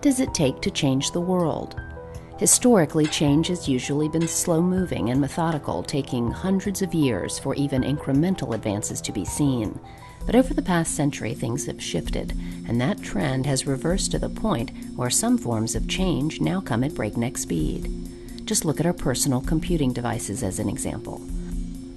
does it take to change the world? Historically, change has usually been slow-moving and methodical, taking hundreds of years for even incremental advances to be seen. But over the past century, things have shifted, and that trend has reversed to the point where some forms of change now come at breakneck speed. Just look at our personal computing devices as an example.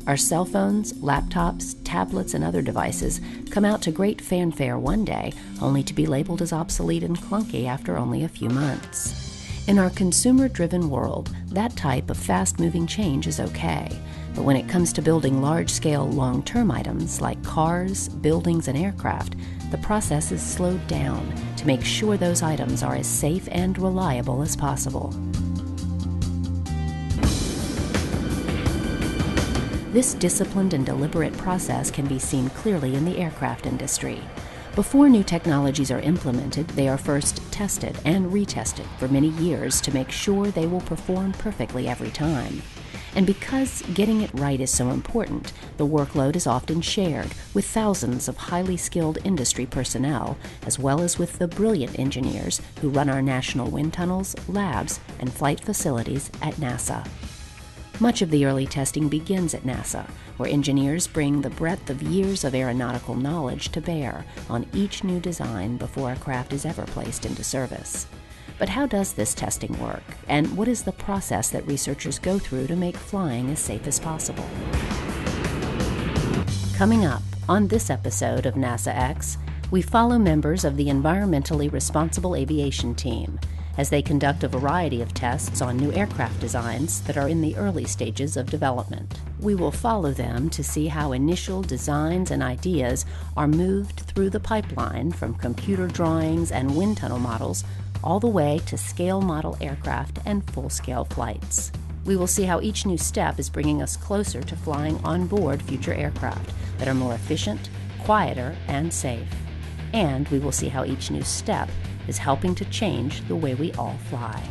Our cell phones, laptops, tablets, and other devices come out to great fanfare one day, only to be labeled as obsolete and clunky after only a few months. In our consumer-driven world, that type of fast-moving change is okay. But when it comes to building large-scale, long-term items like cars, buildings, and aircraft, the process is slowed down to make sure those items are as safe and reliable as possible. This disciplined and deliberate process can be seen clearly in the aircraft industry. Before new technologies are implemented, they are first tested and retested for many years to make sure they will perform perfectly every time. And because getting it right is so important, the workload is often shared with thousands of highly skilled industry personnel, as well as with the brilliant engineers who run our national wind tunnels, labs, and flight facilities at NASA. Much of the early testing begins at NASA, where engineers bring the breadth of years of aeronautical knowledge to bear on each new design before a craft is ever placed into service. But how does this testing work, and what is the process that researchers go through to make flying as safe as possible? Coming up on this episode of NASA X, we follow members of the Environmentally Responsible Aviation Team as they conduct a variety of tests on new aircraft designs that are in the early stages of development. We will follow them to see how initial designs and ideas are moved through the pipeline from computer drawings and wind tunnel models all the way to scale model aircraft and full-scale flights. We will see how each new step is bringing us closer to flying on board future aircraft that are more efficient, quieter, and safe. And we will see how each new step is helping to change the way we all fly.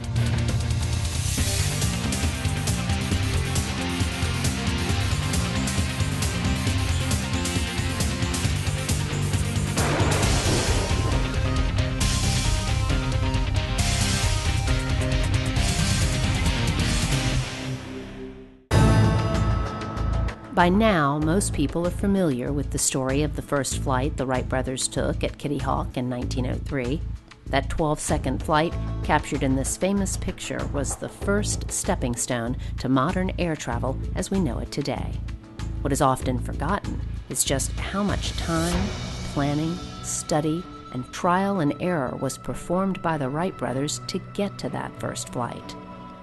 By now, most people are familiar with the story of the first flight the Wright brothers took at Kitty Hawk in 1903. That 12-second flight, captured in this famous picture, was the first stepping stone to modern air travel as we know it today. What is often forgotten is just how much time, planning, study, and trial and error was performed by the Wright brothers to get to that first flight.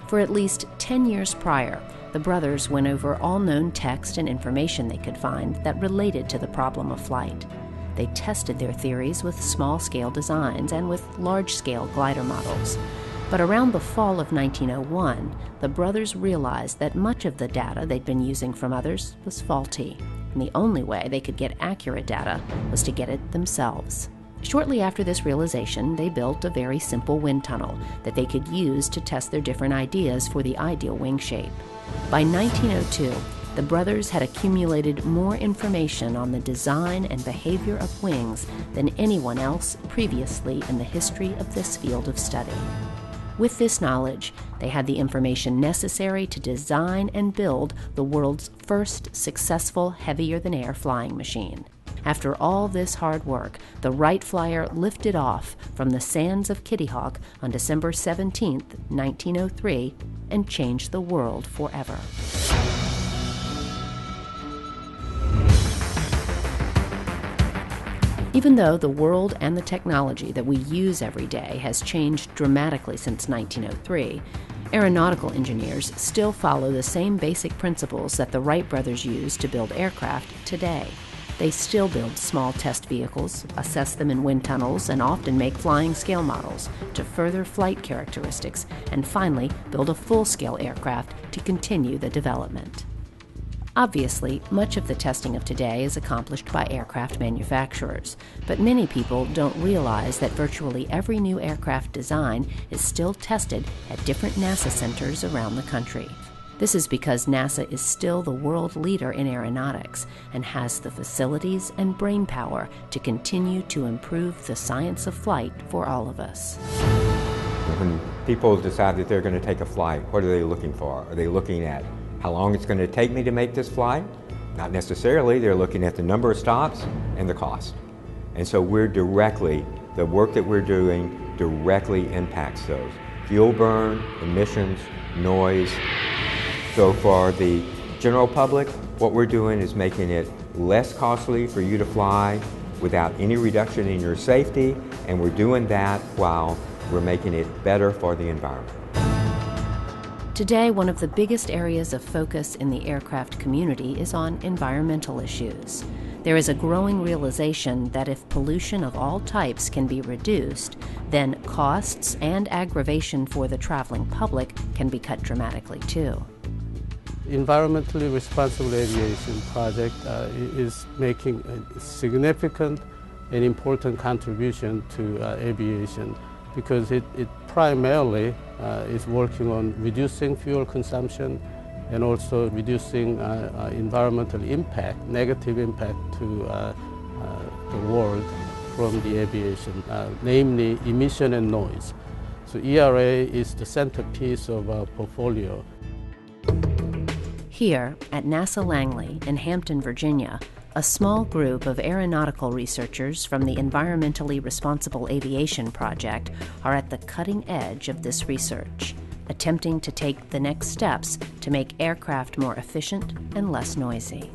For at least 10 years prior, the brothers went over all known text and information they could find that related to the problem of flight. They tested their theories with small-scale designs and with large-scale glider models. But around the fall of 1901, the brothers realized that much of the data they'd been using from others was faulty, and the only way they could get accurate data was to get it themselves. Shortly after this realization, they built a very simple wind tunnel that they could use to test their different ideas for the ideal wing shape. By 1902, the brothers had accumulated more information on the design and behavior of wings than anyone else previously in the history of this field of study. With this knowledge, they had the information necessary to design and build the world's first successful heavier-than-air flying machine. After all this hard work, the Wright Flyer lifted off from the sands of Kitty Hawk on December 17, 1903, and changed the world forever. Even though the world and the technology that we use every day has changed dramatically since 1903, aeronautical engineers still follow the same basic principles that the Wright brothers used to build aircraft today. They still build small test vehicles, assess them in wind tunnels, and often make flying scale models to further flight characteristics, and finally build a full-scale aircraft to continue the development. Obviously, much of the testing of today is accomplished by aircraft manufacturers, but many people don't realize that virtually every new aircraft design is still tested at different NASA centers around the country. This is because NASA is still the world leader in aeronautics and has the facilities and brainpower to continue to improve the science of flight for all of us. When people decide that they're going to take a flight, what are they looking for? Are they looking at how long it's going to take me to make this flight? Not necessarily. They're looking at the number of stops and the cost. And so the work that we're doing directly impacts those. Fuel burn, emissions, noise. So for the general public, what we're doing is making it less costly for you to fly without any reduction in your safety, and we're doing that while we're making it better for the environment. Today, one of the biggest areas of focus in the aircraft community is on environmental issues. There is a growing realization that if pollution of all types can be reduced, then costs and aggravation for the traveling public can be cut dramatically too. Environmentally responsible aviation project is making a significant and important contribution to aviation because it primarily is working on reducing fuel consumption and also reducing environmental impact, negative impact to the world from the aviation, namely emission and noise. So ERA is the centerpiece of our portfolio. Here at NASA Langley in Hampton, Virginia, a small group of aeronautical researchers from the Environmentally Responsible Aviation Project are at the cutting edge of this research, attempting to take the next steps to make aircraft more efficient and less noisy.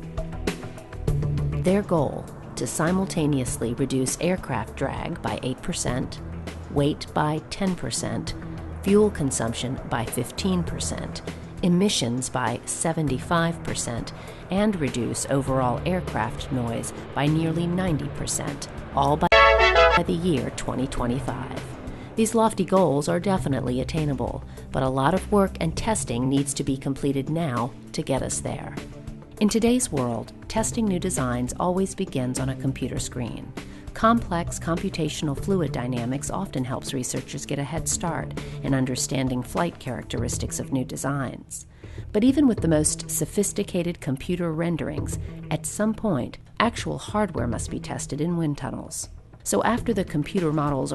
Their goal: to simultaneously reduce aircraft drag by 8%, weight by 10%, fuel consumption by 15%, emissions by 75%, and reduce overall aircraft noise by nearly 90%, all by the year 2025. These lofty goals are definitely attainable, but a lot of work and testing needs to be completed now to get us there. In today's world, testing new designs always begins on a computer screen. Complex computational fluid dynamics often helps researchers get a head start in understanding flight characteristics of new designs. But even with the most sophisticated computer renderings, at some point, actual hardware must be tested in wind tunnels. So after the computer models